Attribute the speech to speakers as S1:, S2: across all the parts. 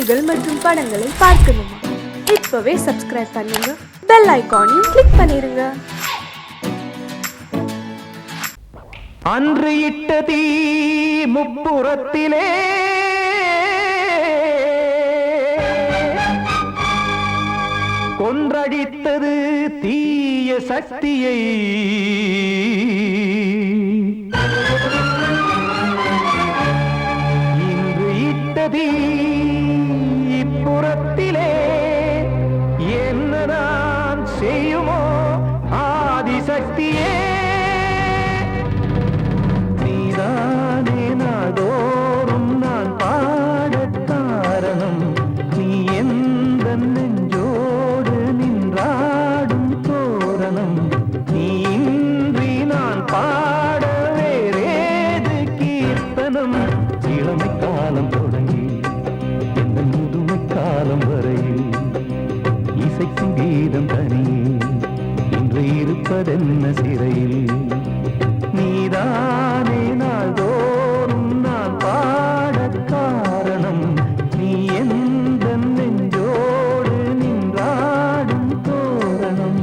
S1: செய்திகள் மற்றும் படங்களை பார்க்கணுமா? இப்பவே சப்ஸ்கிரைப் பண்ணுங்க, பெல் ஐகானையும் கிளிக் பண்ணிருங்க.
S2: அன்று இட்ட தீ முப்புறத்திலே கொன்றடித்தது தீய சக்தியை. இன்று இட்ட தீ இப்புறத்திலே என்னதான் செய்யுமோ ஆதிசக்தியே. தோறும் நான் பாட காரணம் நீ எந்த நெஞ்சோடு நின்றாடும் தோரணம். நீ இன்றி நான் பாட வேறேது கீர்த்தனம். இளமை காலம் தொடங்கி எந்த முதுமை காலம் வரையில் இசைக்கும் கீதம் தனியே இன்று இருப்பதென்ன சிறையில். நீதானே நாள்தோறும் நான் பாட காரணம் நீ எந்த நெஞ்சோடு நின்றாடும் தோரணம்.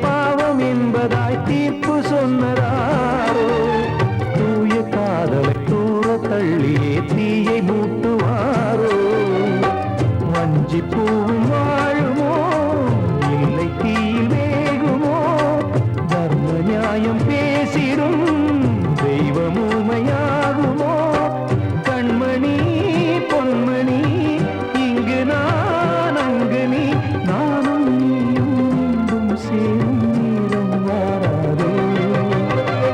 S2: பாவம் என்பதாய் தீர்ப்பு சொன்னதாரோ தூய காதலை தூர தள்ளியே தீயை மூட்டுவாரோ. வஞ்சி பூவும் வாழுமோ இல்லை தீயில் வேகுமோ. தர்ம நியாயம் பேசிடும் தெய்வம் ஊமையாகுமோ. கண்மணி பொன்மணி இங்கு நான் அங்கு நீ நானும் சேரும் நீரம் வாராதே.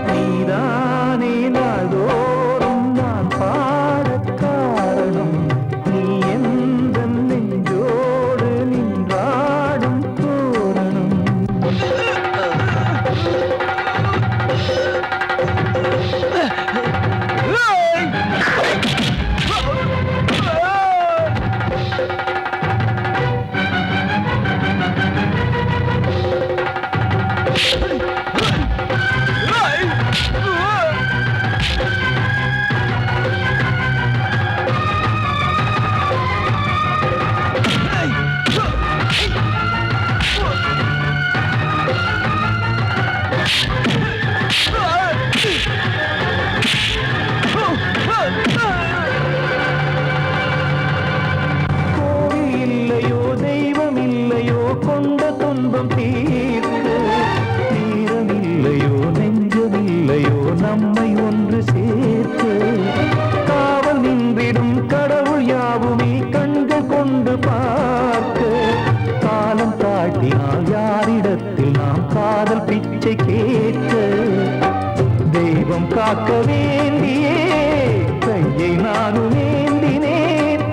S2: நீதானே நாள்தோறும் நான் பாட காரணம் நீ எந்த நெஞ்சோடு நின்றாடும் தோரணம். கோவில் இல்லையோ தெய்வம் இல்லையோ கொண்ட துன்பம் தீர்க்க. நேரம் இல்லையோ நெஞ்சம் இல்லையோ நம்மை ஒன்று சேர்க்க. காவல் நின்றிடும் கடவுள் யாவுமே கண்கள் கொண்டு பார்க்க. காலம் காட்டினால் யாரிடத்தில் நாம் காதல் பிச்சை கேட்க. தெய்வம் காக்க வேண்டியே கையை நானும் ஏந்தினேன்.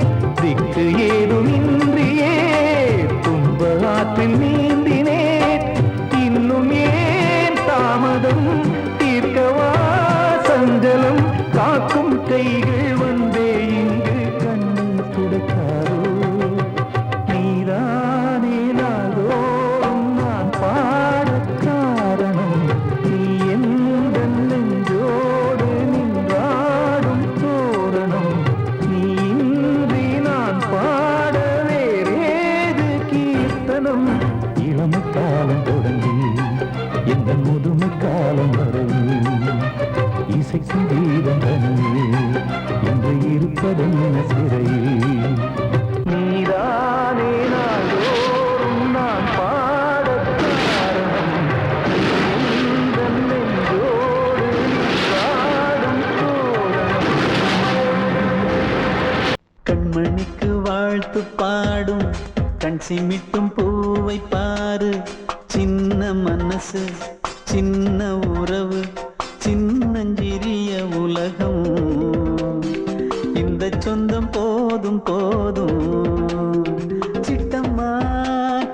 S2: திக்கு ஏதுமின்றியே துன்ப ஆற்றில் நீந்தினேன். இன்னும் ஏன் தாமதம் தீர்க்கவா சஞ்சலம். காக்கும் கைகள் வந்தே இங்கு கண்ணீர் துடைக்காரோ. நீதானே நாள்தோறும் நான் பாட காரணம் நீ எந்த நெஞ்சோடு நின்றாடும் தோரணம். நீ இன்றி நான் பாட வேறேது கீர்த்தனம். இளமை காலம் தொடங்கி எந்த முதுமை காலம் வரையில் இசைக்கும் கீதம் தனியே என்று இருப்பதென்ன சிறையில். நீதானே நாள்தோறும் நான் பாட காரணம் நீ எந்த நெஞ்சோடு நின்றாடும் தோரணம். வாழ்த்து பாடும் கண் சிமிட்டும் பூவை பாரு. சின்ன மனசு சின்ன உறவு சின்னஞ்சிறிய உலகம். இந்த சொந்தம் போதும் போதும். சிட்டம்மா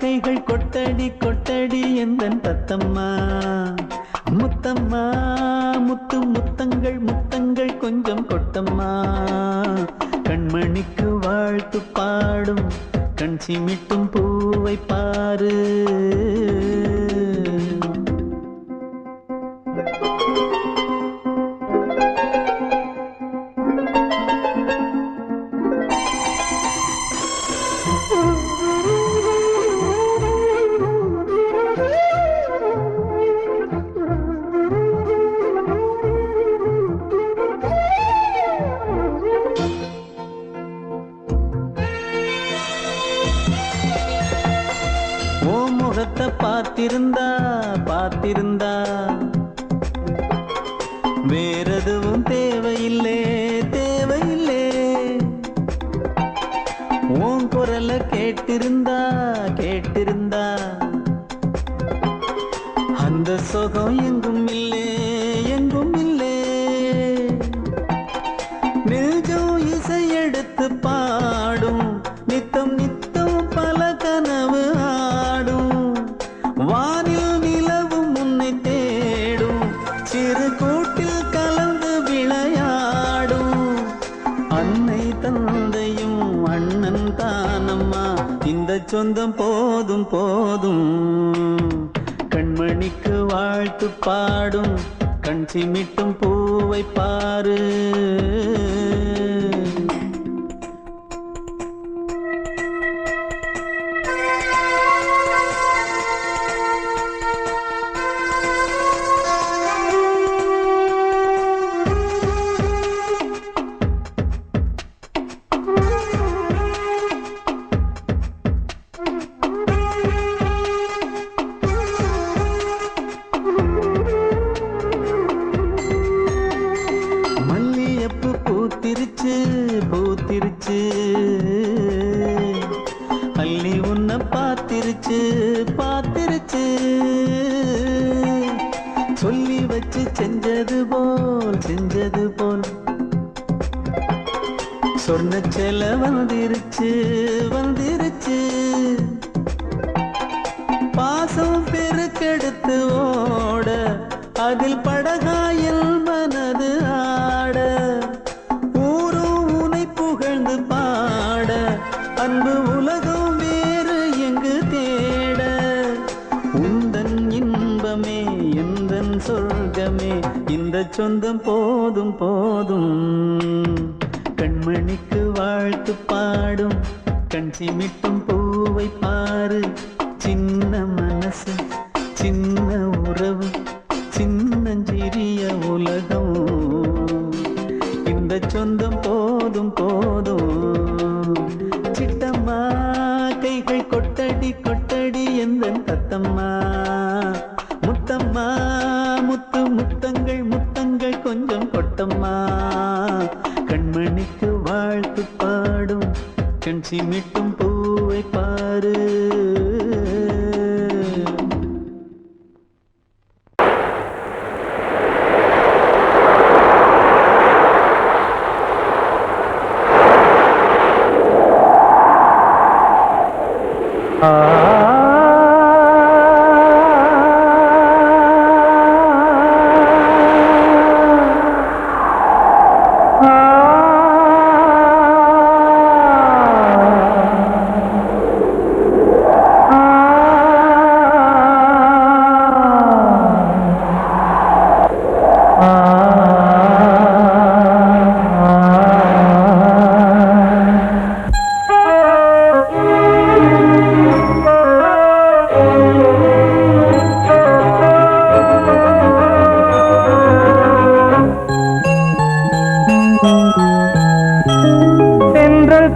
S2: கைகள் கொட்டடி கொட்டடி எந்தன் தத்தம்மா. முத்தம்மா முத்து முத்தங்கள் முத்தங்கள் கொஞ்சம் கொட்டம்மா. கண்மணிக்கு வாழ்த்து பாடும் கண் சிமிட்டும் பூவை பாரு. முகத்தை பார்த்திருந்தா பார்த்திருந்தா வேறெதுவும் தேவையில்லை தேவையில்லை. உன் குரலை கேட்டிருந்தா கேட்டிருந்தா அந்த சுகம் எங்கும் இல்லை எங்கும் இல்லை. நெஞ்சம் இசை எடுத்து பாடும் நித்தம் நித்தம் பல கனவு ஆடும். வானில் நிலவும் உன்னை தேடும் சிறு கூட்டில் கலந்து விளையாடும். அன்னை தந்தையும் அண்ணன் தானம்மா. இந்த சொந்தம் போதும் போதும். கண்மணிக்கு வாழ்த்து பாடும் கண் சிமிட்டும் பூவை பாரு. பூத்திருச்சு பூத்திருச்சு அள்ளி உன்னை பார்த்திருச்சு பார்த்திருச்சு. சொல்லி வச்சு செஞ்சது போல் சொன்ன செல வந்துருச்சு வந்துருச்சு. பாசம் பெருக்கெடுத்து ஓட அதில் படகாயில் மனது ஆட. பாட அன்பு உலகம் வேறு எங்கு தேட. உந்தன் இன்பமே எந்தன் சொர்க்கமே இந்த சொந்தம் போதும் போதும். கண்மணிக்கு வாழ்த்து பாடும் கண் சிமிட்டும் பூவை பாரு. சின்ன மனசு சின்ன உறவு சின்னஞ்சிறிய உலகம். இந்த சொந்தம் போதும் போதும். சிட்டம்மா கைகள் கொட்டடி கொட்டடி எந்தன் தத்தம்மா. முத்தம்மா முத்து முத்தங்கள் முத்தங்கள் கொஞ்சம் கொட்டம்மா. கண்மணிக்கு வாழ்த்து பாடும் கண் சிமிட்டும் பூவை பாரு.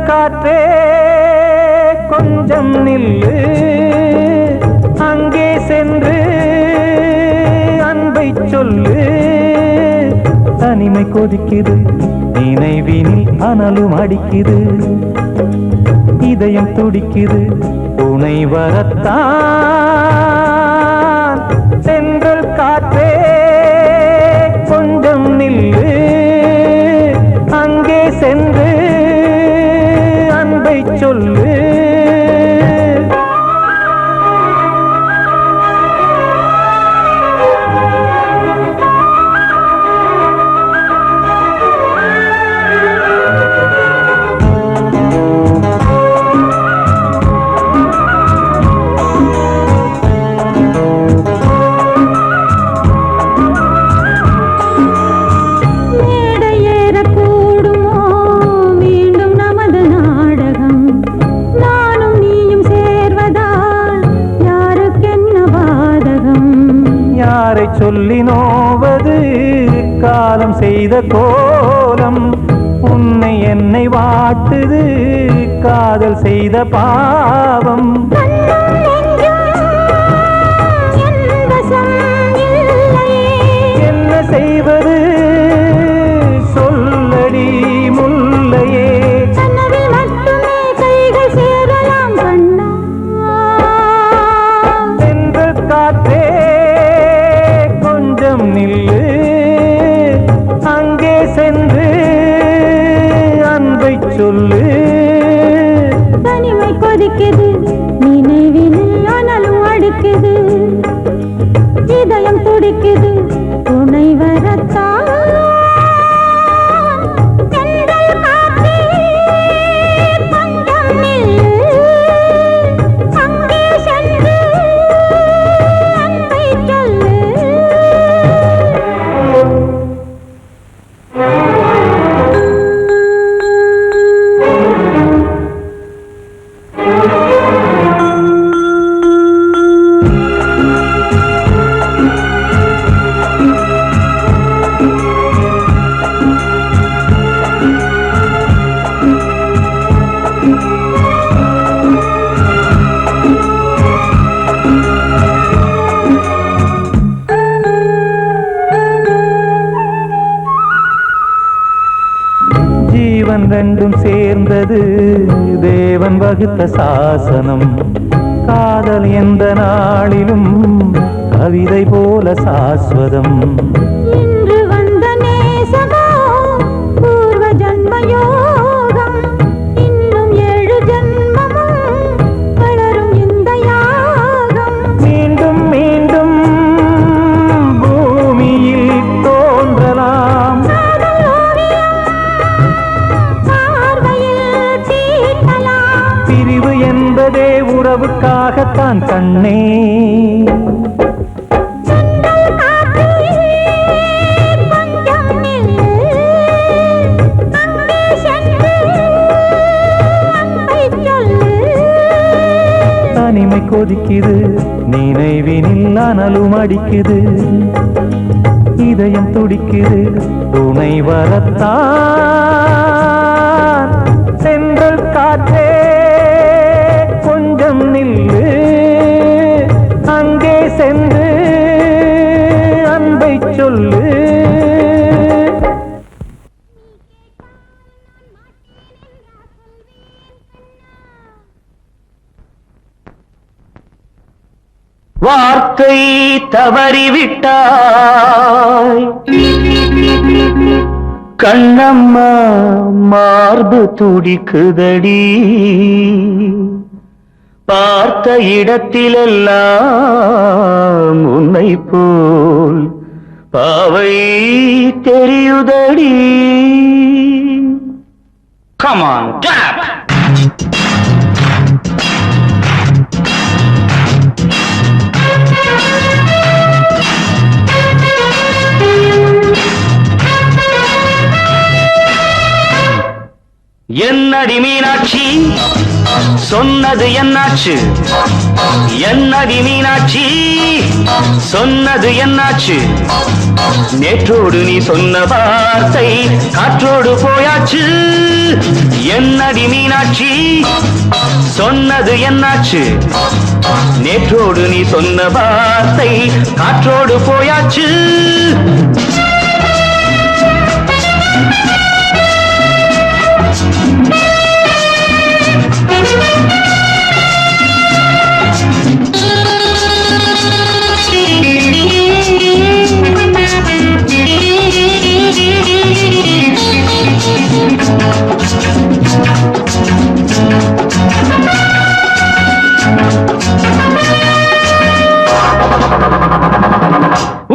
S3: காற்றே கொஞ்சம் நில்லு, அங்கே சென்று அன்பை சொல்லு. தனிமை கொதிக்குது, நினைவினில் அனலும் அடிக்குது. இதயம் துடிக்குது துணை வரத்தான். சென்றல் காற்றே கொஞ்சம் நில்லு, அங்கே சென்று அன்பை சொல்லு. சொல்லி நோவது காலம் செய்த கோலம், உன்னை என்னை வாட்டுது காதல் செய்த பாவம். என்ன செய்வது சொல்லடி முல்லையே, சென்று காற்றே நில்லு, அங்கே சென்று அன்பை சொல்லு.
S4: தனிமை கொதிக்குது நினைவில் ஆனாலும் அடிக்குது, இதயம் துடிக்குது துணை வரத்தான். ஜீவன் ரெண்டும் சேர்ந்தது தேவன் வகுத்த சாசனம், காதல் எந்த நாளிலும் கவிதை போல சாஸ்வதம். இன்று வந்த நேசமோ பூர்வ ஜன்ம யோகம், இன்னும் 7 ஜன்மமும் வளரும் இந்த யாகம்.
S3: மீண்டும் மீண்டும் பூமியில் தோன்றலாம், பிரிவு என்பதே உறவுக்காகத்தான் கண்ணே. தனிமை கொதிக்குது நினைவினில் அனலும் அடிக்குது, இதயம் துடிக்குது துணை வரத்தான். சென்றல் காற்றே கொஞ்சம் நில்லு, அங்கே சென்று அன்பை சொல்லு. வார்த்தை தவறிவிட்டாய் கண்ணம்மா, மார்பு துடிக்குதடி, பார்த்த இடத்திலெல்லாம் உன்னை போல் பாவை தெரியுதடி. Come on, clap! என்னடி மீனாட்சி சொன்னது என்னாச்சு, என்னடி மீனாட்சி சொன்னது என்னாச்சு, நேற்றோடு நீ சொன்ன வார்த்தை காற்றோடு போயாச்சு. என்னடி மீனாட்சி சொன்னது என்னாச்சு, நேற்றோடு நீ சொன்ன வார்த்தை காற்றோடு போயாச்சு.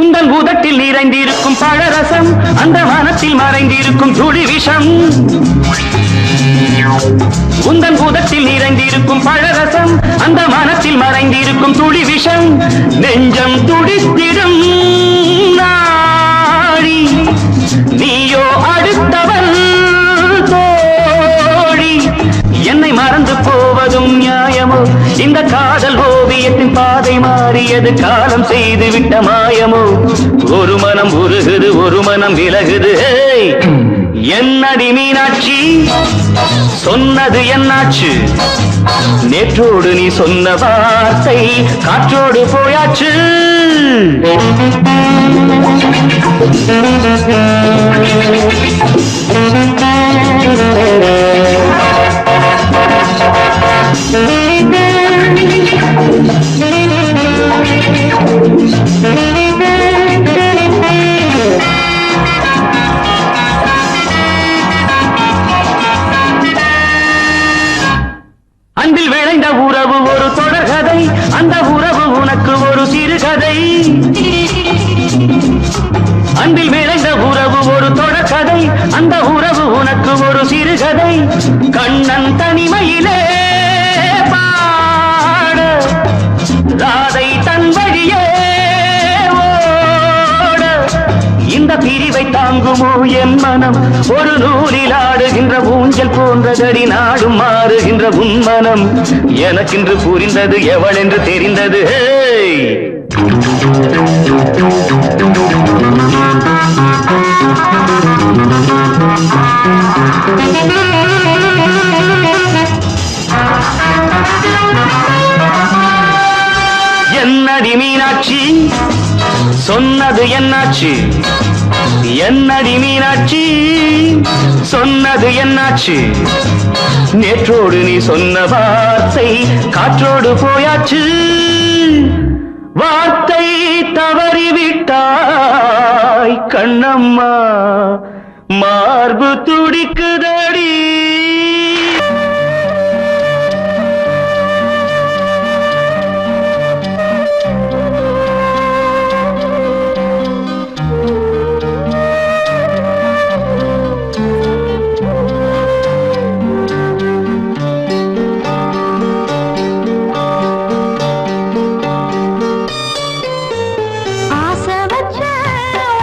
S3: உந்தன் பூதத்தில் நிறைந்திருக்கும் பழரசம் அந்த வானத்தில் மறைந்திருக்கும் துளி விஷம் உந்தன் பூதத்தில் நிறைந்திருக்கும் பழரசம் அந்த வானத்தில் மறைந்திருக்கும் துளி விஷம் நெஞ்சம் துடித்திடும் நாடி நீயோ அடுத்தவன் தோழி என்னை மறந்து போவதும் நியாயமோ இந்த காதல் ஓவியத்தின் பாதை மாறியது காலம் செய்து விட்ட மாயமோ ஒரு மனம் உருகுது ஒரு மனம் விலகுது என்னடி மீனாட்சி சொன்னது என்னாச்சு நேற்றோடு நீ சொன்ன வார்த்தை காற்றோடு போயாச்சு அன்பில் விளைந்த உறவு ஒரு தொடர்கதை அந்த உறவு உனக்கு ஒரு சிறுகதை அன்பில் விளைந்த உறவு ஒரு தொடர்கதை அந்த உறவு உனக்கு ஒரு சிறுகதை கண்ணன் தனிமையிலே பாட ராதை தன் வழியே ஓட இந்த பிரிவை தாங்குமோ என் மனம் ஒரு நூலில் ஆடுகின்ற ஊஞ்சல் போன்றதடி நாடும் மாறுகின்ற உன்மனம் எனக்கென்று புரிந்தது எவள் என்று தெரிந்தது என்னடி மீனாட்சி சொன்னது என்னாச்சு என்னடி மீனாட்சி சொன்னது என்னாச்சு நேற்றோடு நீ சொன்ன வார்த்தை காற்றோடு போயாச்சு வார்த்தை தவறிவிட்டாய் கண்ணம்மா மார்பு துடிக்குதடி
S5: ஆசை வச்ச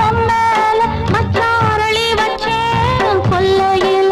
S5: உன் மேல மச்சாரளி வச்சேன் கொல்லையில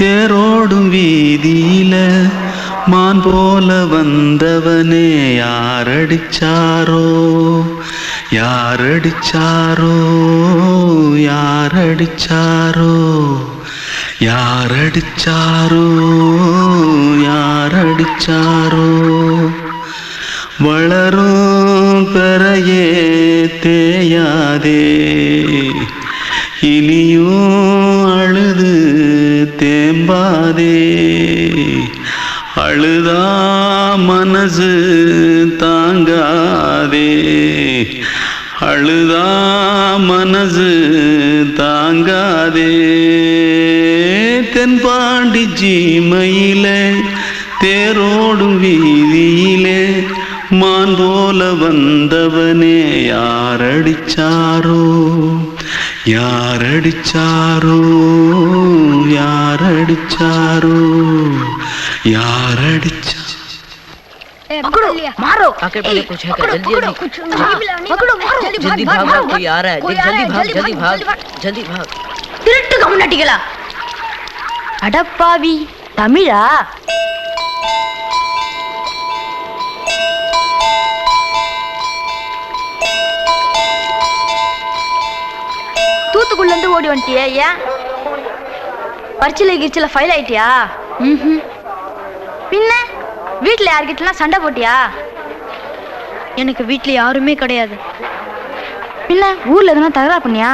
S2: தேரோடும் வீதியில மான் போல வந்தவனே யாரடிச்சாரோ யாரடிச்சாரோ யாரடிச்சாரோ யாரடிச்சாரோ யாரடிச்சாரோ வளரும் பெறையே தேயாதே இனியும் அழுது தேம்பாதே அழுதா மனசு தாங்காதே அழுதா மனசு தாங்காதே தென்பாண்டி ஜீமையிலே தேரோடும் வீதியிலே மான் போல வந்தவனே யாரடிச்சாரோ யாரடிச்சாரோ யாரடிச்சாரோ யாரடிச்சா
S5: पकड़ो मारो
S6: आके पहले कुछ है क्या जल्दी जल्दी
S5: पकड़ो मारो
S6: जल्दी भाग भाग कोई आ रहा है जल्दी भाग जल्दी भाग
S5: திருட்டு கம்னாட்டிகளா அடப்பாவி தமிழா தூத்துக்குள்ள இருந்து ஓடி வந்துட்டியா ஏன் பரிச்சையில கிரிச்சில ஃபைல் ஆயிட்டியா பின்ன வீட்டுல யார்கிட்டலாம் சண்டை போட்டியா எனக்கு வீட்டுல யாருமே கிடையாது பின்ன ஊர்ல எதுனா தகராறு பண்ணியா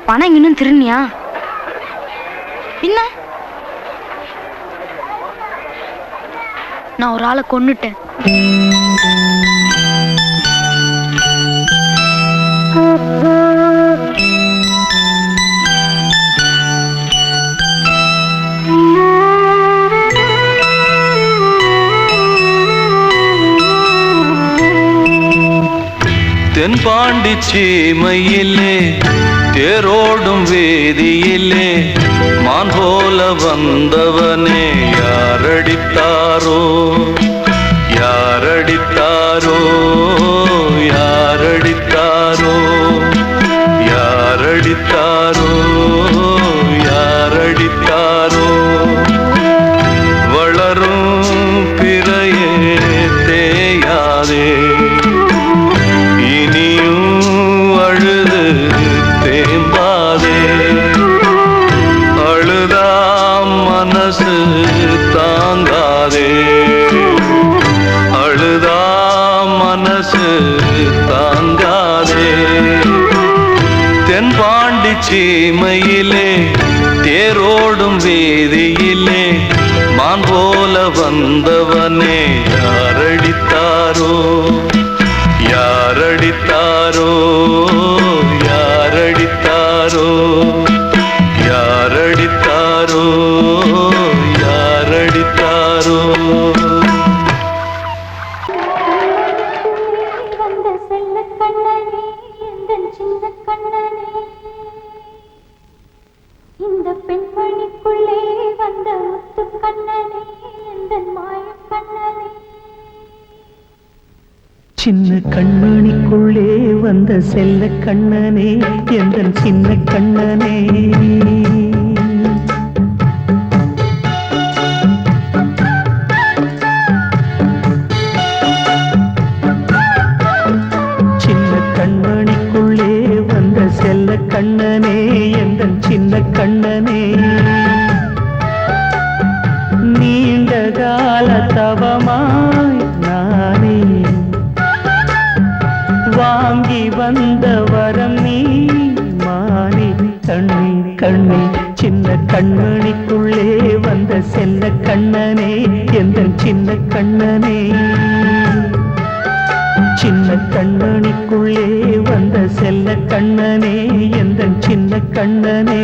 S5: பணம் இன்னும் திருநியா பின்ன நான் ஒரு ஆளை கொன்னுட்டேன்
S2: தென்பாண்டி சீமையிலே தேரோடும் வேதியிலே மான் போல வந்தவனே யாரடித்தாரோ யாரடித்தாரோ யாரடித்தாரோ யாரடித்தாரோ யாரடித்தாரோ வளரும் பிறையே தேயாதே அழுது தேம்பாதே அழுதா மனசு தாங்காதே அழுதா மனசு தாங்காதே தென்பாண்டி சீமையிலே தேரோடும் வேதியிலே மான் போல வந்தவனே யாரடித்தாரோ யாரடித்தாரோ யாரடித்தாரோ யாரடித்தாரோ யாரடித்தாரோ
S7: வந்த செல்ல கண்ணனே எந்தன் சின்ன கண்ணனே இந்த பெண்மணிக்குள்ளே வந்த முத்து கண்ணனே எந்தன் மாய கண்ணனே
S4: சின்ன கண்மணிக்குள்ளே வந்த செல்ல கண்ணனே எந்தன் சின்ன கண்ணனே சின்ன கண்மணிக்குள்ளே வந்த செல்ல கண்ணனே எந்தன் சின்ன கண்ணனே நீண்ட கால தவமாய் நானே வாங்கி வந்த வரம் நீ மானே கண்ணே கண்ணே சின்ன கண்மணிக்குள்ளே வந்த செல்ல கண்ணனே எந்தன் சின்ன கண்ணனே சின்ன கண்மணிக்குள்ளே வந்த செல்ல கண்ணனே எந்தன் சின்ன கண்ணனே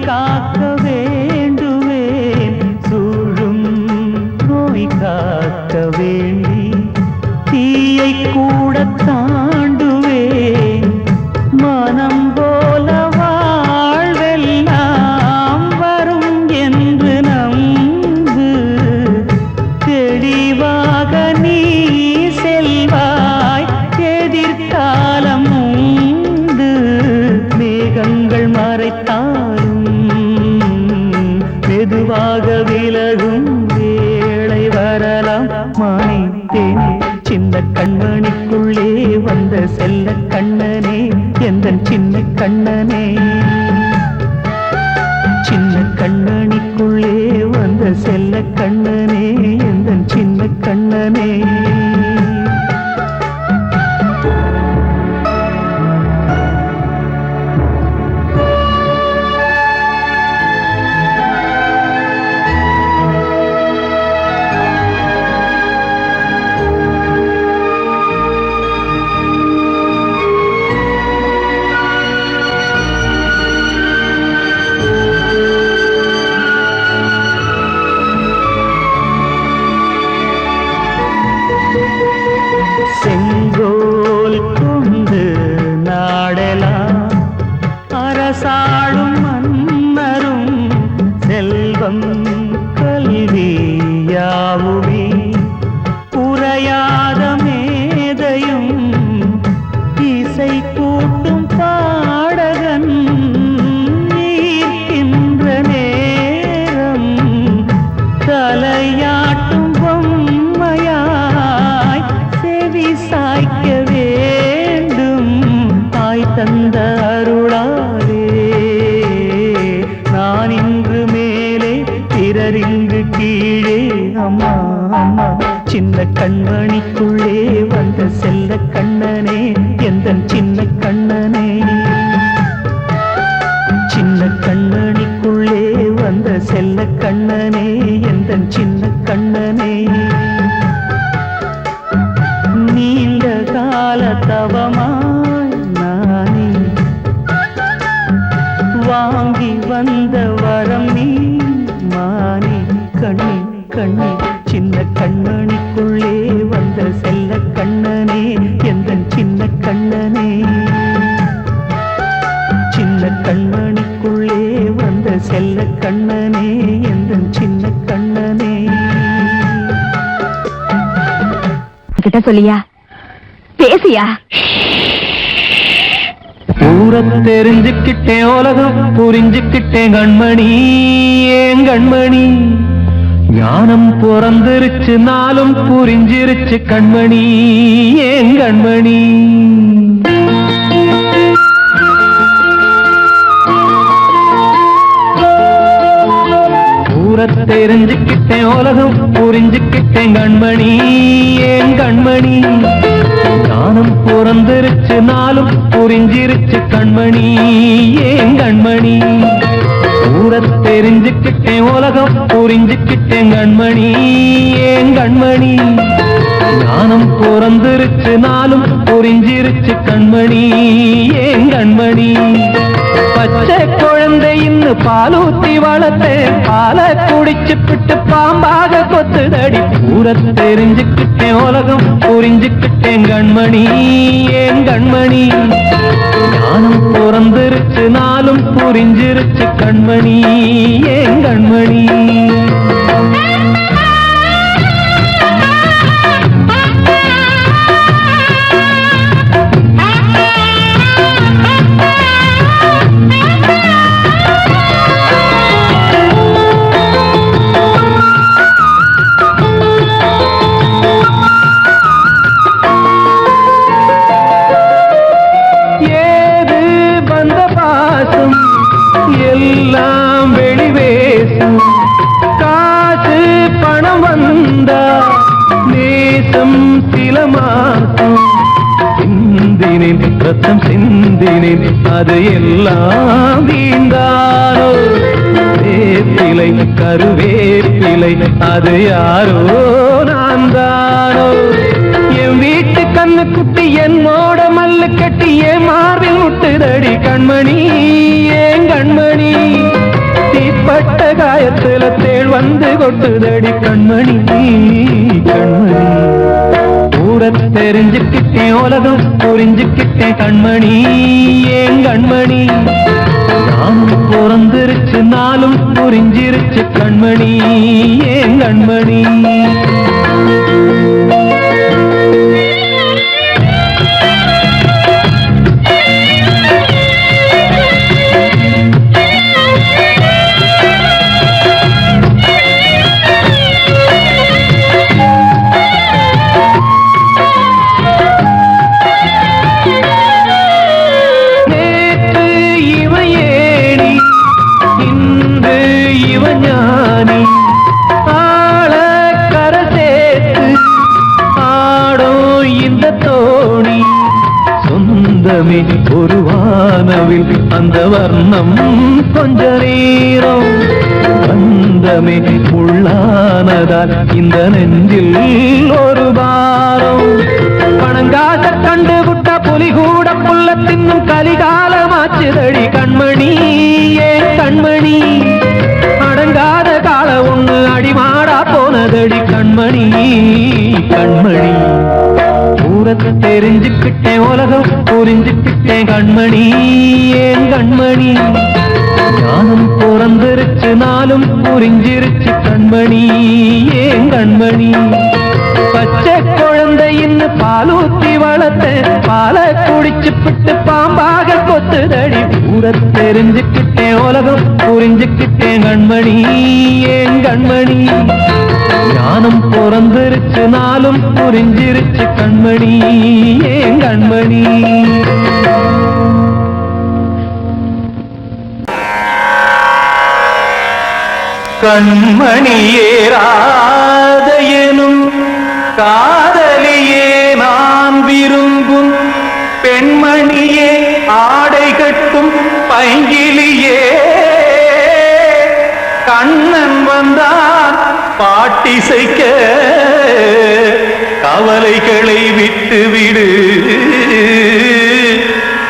S4: காக்க வேண்டுவேன் சூழும் நோய் காக்க வேண்டி தீயை கூட தாண்டுவேன் மனம் போல வாழ்வெல்லாம் வரும் என்று நம்பு தெளிவாக நீ செல்வாய் எதிர்காலம் உண்டு மேகங்கள் மறைத்தாலும் மெதுவாக விலகும் வேளை வரலாம் மானித்தேனே சின்ன கண்மணிக்குள்ளே வந்த செல்ல கண்ணனே எந்தன் சின்ன கண்ணனே சின்ன கண்ணனிக்குள்ளே வந்த செல்ல கண்ணனே எந்தன் சின்ன கண்ணனே செங்கோல் கொண்டு நாடலாம் அரசாளும் மன்னரும் செல்வம் கல்வியாவுமே உரையாத மேதையும் இசை கூட்டும் பாடகன் ஈர்க்கின்ற நேரம் தலையாட்டும் பொம்மையாய் செவி சாய்க்க வேண்டும் தாய் தந்த அருளாலே நான் இன்று மேலே பிறரிங்கு கீழே அம்மா அம்மா சின்ன கண்மணிக்குள்ளே வந்த செல்ல கண்ணனே எந்தன் சின்ன கண்ணனே சின்ன கண்ணனிக்குள்ளே வந்த செல்ல கண்ணனே எந்தன் சின்ன கண்ணனே நீண்ட கால தவமாய் நானே வாங்கி வந்த வரம் நீ மானே கண்ணே கண்ணே சின்ன கண்ணனிக்குள்ளே வந்த செல்ல கண்ணனே எந்தன் சின்ன கண்ணனே சின்ன கண்மணிக்குள்ளே வந்த செல்ல கண்ணனே எந்தன் சின்ன கண்ணனே
S5: கிட்ட சொல்லியா பேசியா
S4: ஊரை தெரிஞ்சுக்கிட்டேன் உலகம் புரிஞ்சுக்கிட்டேன் கண்மணி ஏன் கண்மணி ஞானம் பிறந்திருச்சு நாளும் புரிஞ்சிருச்சு கண்மணி ஏன் கண்மணி ஊரை தெரிஞ்சுக்கிட்டேன் உலகம் புரிஞ்சுக்கிட்டேன் கண்மணி ஏன் கண்மணி ஞானம் பிறந்திருச்சு நாளும் புரிஞ்சிருச்சு கண்மணி ஏன் கண்மணி ஊரை தெரிஞ்சுக்கிட்டேன் உலகம் புரிஞ்சுக்கிட்டேன் கண்மணி ஏன் கண்மணி ஞானம் பிறந்திருச்சு நாளும் புரிஞ்சிருச்சு கண்மணி ஏன் கண்மணி பச்சை குழந்தை இன்னும் பாலூத்தி வளர்த்தேன் பாலை குடிச்சு பிட்டு பாம்பாக கொத்துதடி ஊரை தெரிஞ்சுக்கிட்டேன் உலகம் புரிஞ்சுக்கிட்டேன் கண்மணி ஏன் கண்மணி ஞானம் பிறந்திருச்சு நாளும் புரிஞ்சிருச்சு கண்மணி ஏன் கண்மணி எல்லாம் வெளிவேசும் காசு பணம் வந்தா நேசம் சில மாசம் சிந்தினேன் ரத்தம் சிந்தினேன் அது எல்லாம் வீந்தாரோ வேப்பிலை கருவேப்பிலை அது யாரோ நான் தானோ என் வீட்டு கண்ணு குட்டி என்னோட மல்லு கட்டி என் மார்பில் முட்டுதடி கண்மணி ஏன் கண்மணி பட்ட காயத்துல தேள் வந்து கொட்டுதடி கண்மணி கண்மணி ஊர தெரிஞ்சுக்கிட்டேன் உலகம் புரிஞ்சுக்கிட்டேன் கண்மணி ஏன் கண்மணி நானும் பிறந்திருச்சு நாளும் புரிஞ்சிருச்சு கண்மணி ஏன் கண்மணி ஒரு வானவில் அந்த வர்ணம் கொஞ்ச நேரம் பந்தமே உள்ளானதால் இந்த நெஞ்சில் ஒரு பாரம் பணங்காச கண்டு விட்ட புலி கூட புல்ல தின்னும் கலிகாலமாச்சுதடி கண்மணி ஏன் கண்மணி அடங்காத கால ஒண்ணு அடிமாடா போனதடி கண்மணி கண்மணி ஊரத்தை தெரிஞ்சுக்கிட்டேன் உலகம் புரிஞ்சுக்கிட்டேன் கண்மணி ஏன் கண்மணி ஞானம் பிறந்திருச்சு நாளும் புரிஞ்சிருச்சு கண்மணி ஏன் கண்மணி பச்சை குழந்தையின்னு பாலூத்தி வளர்த்த பாலை குடிச்சு பிட்டு பாம்பாக கொத்துதடி ஊரத்தை தெரிஞ்சுக்கிட்டேன் உலகம் புரிஞ்சுக்கிட்டேன் கண்மணி ஏன் கண்மணி ஞானம் பிறந்திருச்சு நாளும் புரிஞ்சிருச்சு கண்மணி ஏன் கண்மணி கண்மணியே ராதையனும் காதலியே நான் விரும்பும் பெண்மணியே ஆடை கட்டும் பைங்கிலியே கண்ணன் வந்தான் பாட்டிசைக்க கவலைகளை விட்டுவிடு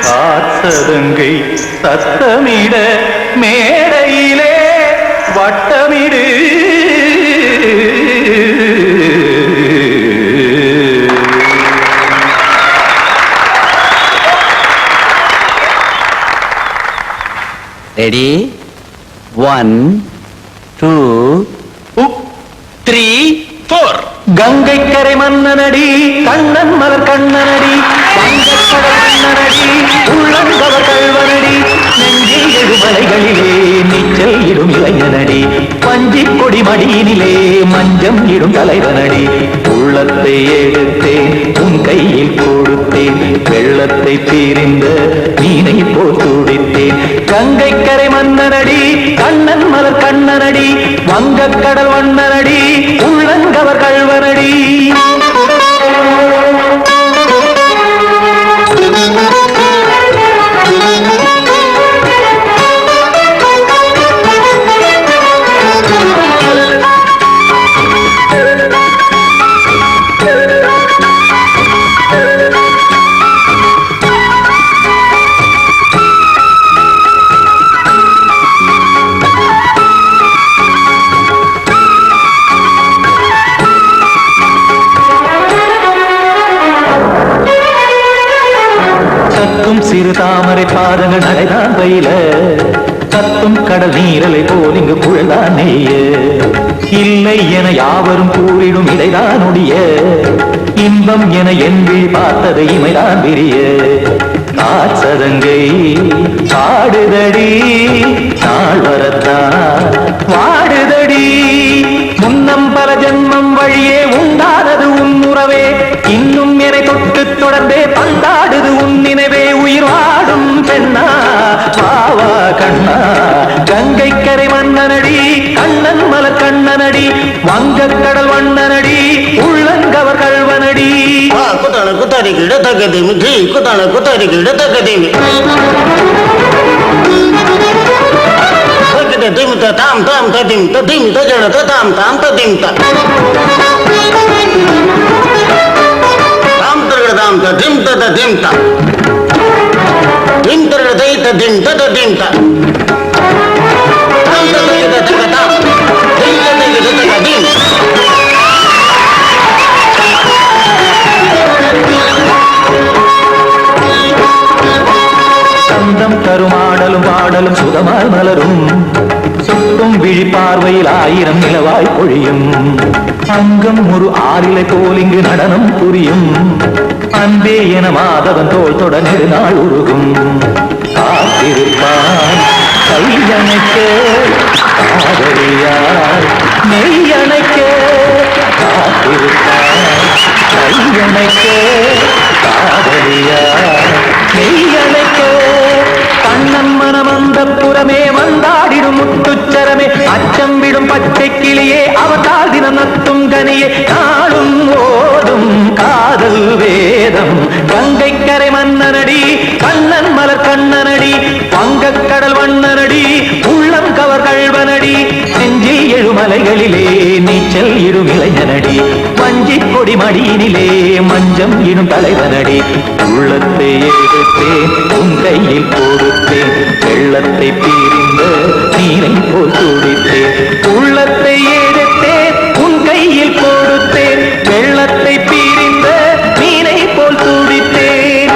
S4: காத்ததங்கை சத்தமிட மேடையிலே வட்டமிடு
S2: ரெடி 1 2 3 4
S4: கங்கை கரை மன்னனடி கண்ணன் மலர் கண்ணனடி வங்கக்கடல் மன்னனடி உள்ளங்கவர் கல்வனடி நெஞ்சில் எழுமலைகளிலே நீச்சல் இடும் இளைஞனடி பஞ்சி கொடி மடியினிலே மஞ்சம் இடும் தலைவனடி உள்ளத்தை எடுத்தேன் உன் கையில் கொடுத்தேன் வெள்ளத்தை தீரிந்த மீனை போல் துடித்தேன் கங்கை கரை மன்னனடி கண்ணன் மலர் கண்ணனடி வங்கக்கடல் வண்ணனடி உள்ளங்கவர் கல்வனடி சிறு தாமரை பாதங்கள் நடைதான் பயில கத்தும் கடல் நீரலை போல் இங்கு புழல்தான் நெய்ய இல்லை என யாவரும் கூறிடும் இடைதான் உடைய இன்பம் என என்பி பார்த்தது இமைதான் விரிய காசதங்கை பாடுதடி நாள் வரத்தான் வாடுதடி முன்னம் பல ஜென்மம் வழியே உண்டானது உன் உறவே இன்னும் என்னை தொட்டு தொடர்ந்தே பந்தாடுது உன் நினைவே உயிர் வாடும் பெண்ணா பாவா கண்ணா கங்கை கரை மன்னனடி கண்ணன் மலர் கண்ணனடி வங்கக்கடல் வண்ணனடி உள்ளங்கவர் கல்வனடி
S8: குத்தான குத்தாரி கிட தக்கதேமி ஜி குத்தான குத்தாரி கிட தக்கதேமி திம் தாம் தாம் ததிம் ததிம் தஜன தாம் தாம் ததிம் தாம் தரகதாம் ததிம் ததிம் த திம் தரகதை ததிம் ததிம் த தாம் தரகதை
S4: பார்வையில் 1000 நிலவாய் பொழியும் அங்கம் ஒரு ஆறிலை போல் இங்கு நடனம் புரியும் அன்பே என மாதவன் தோள் தொட நெடுநாள் உருகும் காத்திருப்பான் கையணைக்க காதலியார் நெய்யணைக்க காத்திருப்பான் கையணைக்க காதலியார் நெய்யணைக்க கண்ணன் மனம் அந்த புறமே வந்தாடிடும் முத்துச்சரமே அச்சம் விடும் பச்சை கிளியே அவதால் தினம் நத்தும் கனியே நாளும் ஓடும் காதல் வேதம் கங்கை கரை மன்னனடி கண்ணன் மலர் கண்ணனடி வங்கக் கடல் வண்ணனடி உள்ளம் கவர் கழ்வனடி நெஞ்சில் எழுமலைகளிலே நீச்சல் இடும் இளைஞனடி வஞ்சி கொடி மடியினிலே மஞ்சம் இடும் தலைவனடி உள்ளத்தை எடுத்தேன் உன் கையில் கொடுத்தேன் வெள்ளத்தை பீரிந்த நீரை போல் துடித்தேன் உள்ளத்தை எடுத்தேன் உன் கையில் கொடுத்தேன் வெள்ளத்தை பீரிந்த நீரை போல் துடித்தேன்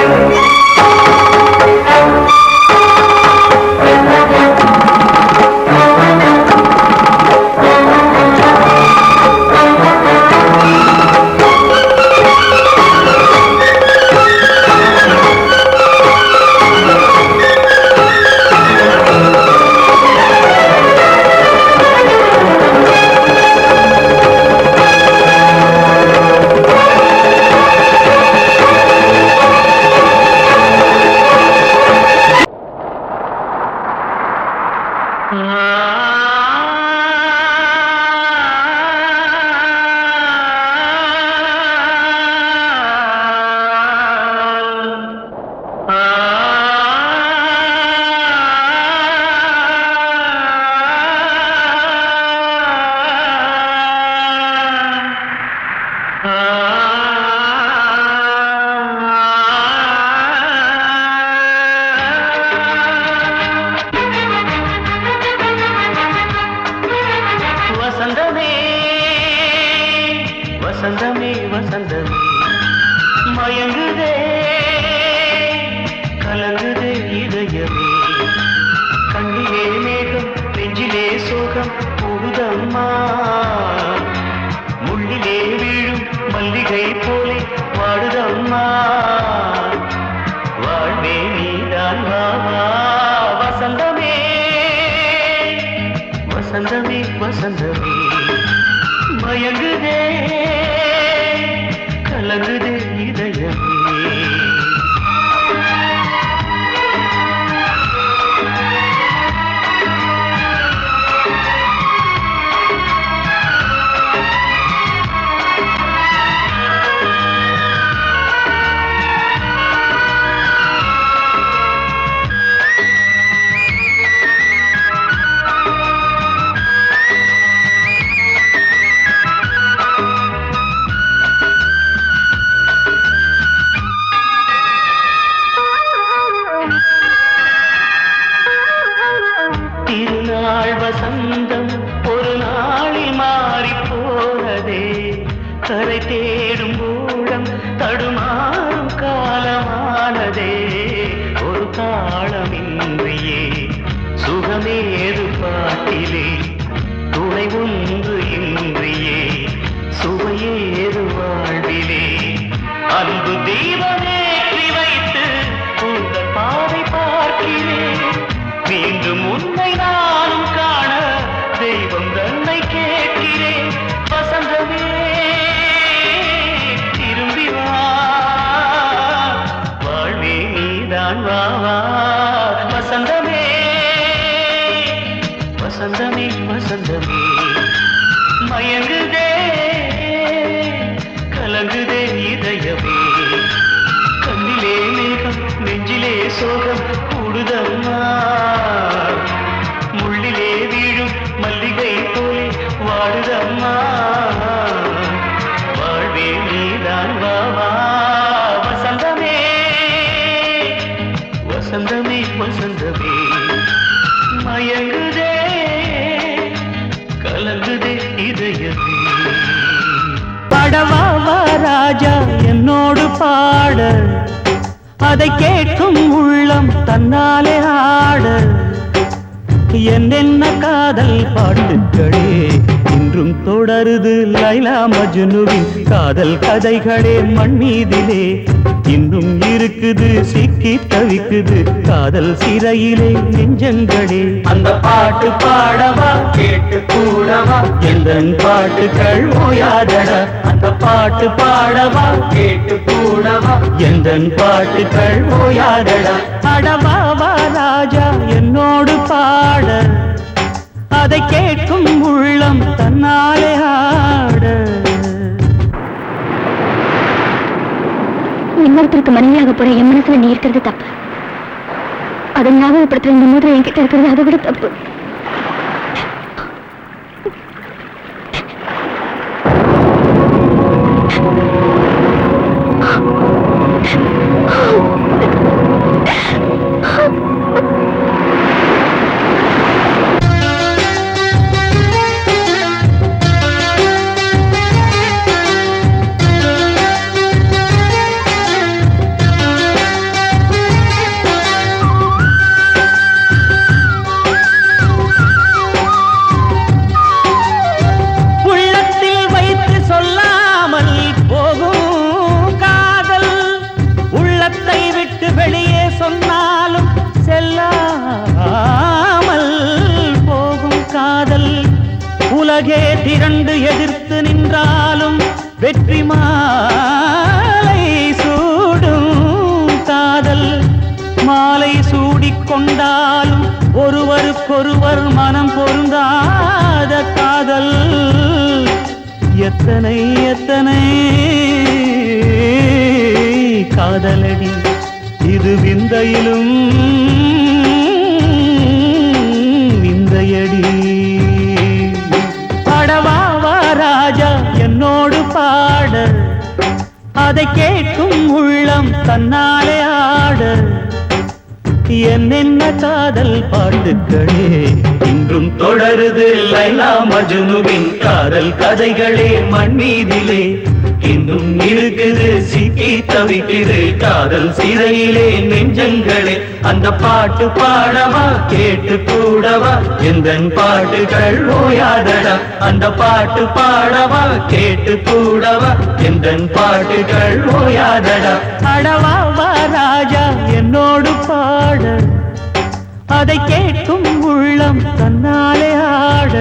S3: வசந்தமே வசந்தமே மயங்குதே கலங்குதே இதயமே கண்ணிலே மேகம் நெஞ்சிலே சோகம் போகுதம்மா முள்ளிலே வீழும் மல்லிகை போலே வாடுதம்மா வாழ்வே நீதான் வாவா வசந்தமே வசந்தமே வசந்தமே மயங்குதே கலங்குதே இதயமே திருநாள் வசந்தம் ஒரு நாளில் மாறி போனதே கரை தேடும் ஊழம் தடுமாறும் காலமானதே ஒரு தாளமின்றியே சுகமேது பாட்டிலே துணை ஒன்று இன்றியே சுவையேது வாழ்விலே அன்பு தீபமேற்றி வைத்து உங்கள் பாதை பார்க்கிறேன் மீண்டும் உன்னை நானும் காண தெய்வம் தன்னை கேட்கிறேன் வசந்தமே திரும்பி வா வாழ்வே நீதான் வா வா வசந்தமே வசந்தமே வசந்தமே மயங்குதே கலங்குதே இதயமே கண்ணிலே மேகம் நெஞ்சிலே சோகம் கூடுதம்மா முள்ளிலே வீழும் மல்லிகை போலே வாடுதம்மா வாழ்வே நீதான் வா வா வசந்தமே வசந்தமே வசந்தமே மயங்குதே கலங்குதே இதயமே
S2: படவாவா ராஜா என்னோடு பாட அதை கேட்கும் உள்ளம் தன்னாலே ஆட என்னென்ன காதல் பாட்டுக்களே இன்றும் தொடருது லைலா மஜ்னுவின் காதல் கதைகளே மண் மீதிலே இன்னும் இருக்குது சிக்கி தவிக்குது காதல் சிறையிலே நெஞ்சங்களே அந்த பாட்டு பாடவா கேட்டு கூடவா எந்தன் பாட்டுகள் ஓயாதடா அந்த பாட்டு பாடவா கேட்டு கூடவா எந்தன் பாட்டுகள் ஓயாதடா அடவாவா ராஜா என்னோடு பாட அதை கேட்கும் உள்ளம் தன்னாலே ஆட
S7: இன்னொருத்தருக்கு மனைவியாக போற என் மனசுல நீ இருக்கிறது தப்பு அதை ஞாபகப்படுத்துற இந்த முதல் என்கிட்ட இருக்கிறது அதை விட தப்பு
S2: உலகே திரண்டு எதிர்த்து நின்றாலும் வெற்றி மாலை சூடும் காதல் மாலை சூடிக்கொண்டாலும் ஒருவருக்கொருவர் மனம் பொருந்தாத காதல் எத்தனை எத்தனை காதலடி இது விந்தையிலும் விந்தையடி ராஜா என்னோடு பாட அதை கேட்கும் உள்ளம் தன்னாலே ஆட என்னென்ன காதல் பாட்டுக்களே இன்றும் தொடருது லைலா மஜ்னுவின் காதல் கதைகளே மண் மீதிலே இன்னும் இருக்குது சிக்கி தவிக்குது காதல் சிறையிலே நெஞ்சங்களே அந்த பாட்டு பாடவா கேட்டு கூடவா எந்தன் பாட்டுகள் ஓயாதடா அந்த பாட்டு பாடவா கேட்டு கூடவா எந்தன் பாட்டுகள் ஓயாதடா அடவாவா ராஜா என்னோடு பாட அதை கேட்கும் உள்ளம் தன்னாலே ஆட